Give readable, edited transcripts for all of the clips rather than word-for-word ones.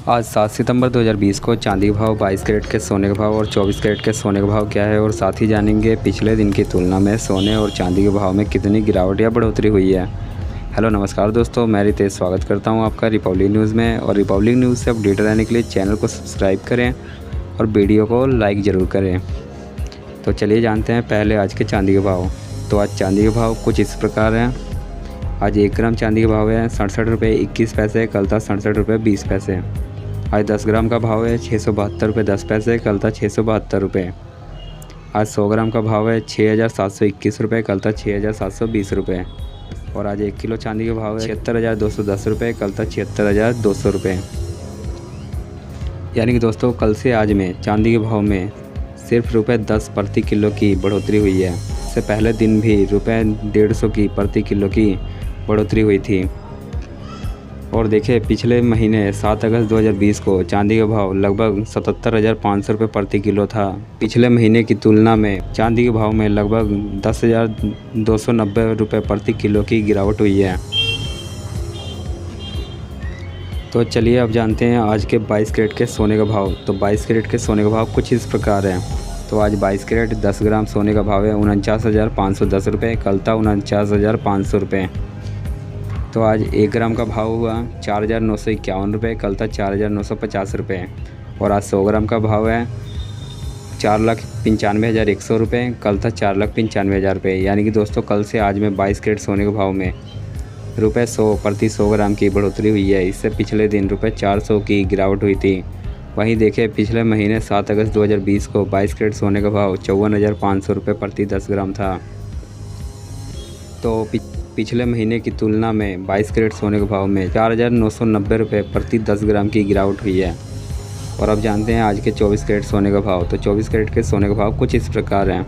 आज 7 सितंबर 2020 को चांदी का भाव, 22 कैरेट के सोने का भाव और 24 कैरेट के सोने का भाव क्या है, और साथ ही जानेंगे पिछले दिन की तुलना में सोने और चांदी के भाव में कितनी गिरावट या बढ़ोतरी हुई है। हेलो नमस्कार दोस्तों, मैं रितेश स्वागत करता हूं आपका रिपब्लिक न्यूज़ में। और रिपब्लिक न्यूज़ से अपडेट रहने के लिए चैनल को सब्सक्राइब करें और वीडियो को लाइक ज़रूर करें। तो चलिए जानते हैं पहले आज के चांदी के भाव। तो आज चांदी के भाव कुछ इस प्रकार हैं। आज 1 ग्राम चांदी का भाव है 67 रुपये 21 पैसे, कल था 67 रुपये 20 पैसे। आज 10 ग्राम का भाव है 672 रुपये 10 पैसे, कल था 672 रुपये। आज 100 ग्राम का भाव है 6721 रुपये, कल था 6720 रुपये। और आज 1 किलो चांदी का भाव है 76,210 रुपये, कल था 76,200 रुपये। यानी कि दोस्तों कल से आज में चांदी के भाव में सिर्फ ₹10 प्रति किलो की बढ़ोतरी हुई है। इससे पहले दिन भी ₹150 की प्रति किलो की बढ़ोतरी हुई थी। और देखिए पिछले महीने 7 अगस्त 2020 को चांदी का भाव लगभग 77,500 रुपये प्रति किलो था। पिछले महीने की तुलना में चांदी के भाव में लगभग 10,290 रुपये प्रति किलो की गिरावट हुई है। तो चलिए अब जानते हैं आज के 22 कैरेट के सोने का भाव। तो 22 कैरेट के सोने का भाव कुछ इस प्रकार है। तो आज 22 कैरेट 10 ग्राम सोने का भाव है 49,510 रुपये, कल था 49,500 रुपये। तो आज 1 ग्राम का भाव हुआ 4,951 रुपये, कल था 4,950 रुपये। और आज 100 ग्राम का भाव है 4,95,100 रुपये, कल था 4,95,000 रुपये। यानी कि दोस्तों कल से आज में 22 कैरेट सोने के भाव में ₹100 प्रति 100 ग्राम की बढ़ोतरी हुई है। इससे पिछले दिन ₹400 की गिरावट हुई थी। वहीं देखें पिछले महीने 7 अगस्त 2020 को 22 कैरेट सोने का भाव 54,500 रुपये प्रति 10 ग्राम था। तो पिछले महीने की तुलना में 22 कैरेट सोने के भाव में 4,990 रुपये प्रति 10 ग्राम की गिरावट हुई है। और अब जानते हैं आज के 24 कैरेट सोने का भाव। तो 24 कैरेट के सोने का भाव कुछ इस प्रकार हैं।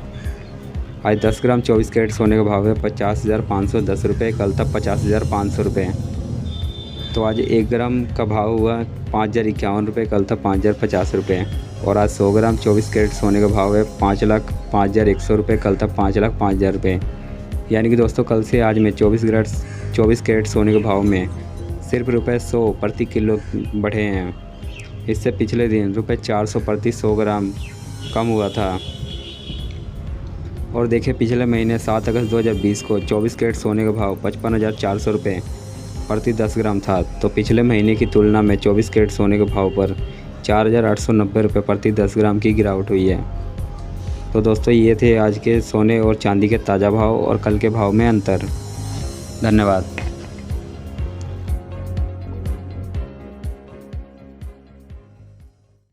आज 10 ग्राम 24 कैरेट सोने का भाव है 50,510 रुपये, कल था 50,500 रुपये। तो आज 1 ग्राम का भाव हुआ 5,051 रुपये, कल था 5,050 रुपये। और आज 100 ग्राम 24 कैरेट सोने का भाव है 5,05,100 रुपये, कल था 5,05,000 रुपये। यानी कि दोस्तों कल से आज में 24 कैरेट सोने के भाव में सिर्फ ₹100 प्रति किलो बढ़े हैं। इससे पिछले दिन ₹400 प्रति 100 ग्राम कम हुआ था। और देखिए पिछले महीने 7 अगस्त 2020 को 24 कैरेट सोने का भाव 55,400 रुपये प्रति 10 ग्राम था। तो पिछले महीने की तुलना में 24 कैरेट सोने के भाव पर 4,890 रुपये प्रति 10 ग्राम की गिरावट हुई है। तो दोस्तों ये थे आज के सोने और चांदी के ताज़ा भाव और कल के भाव में अंतर। धन्यवाद।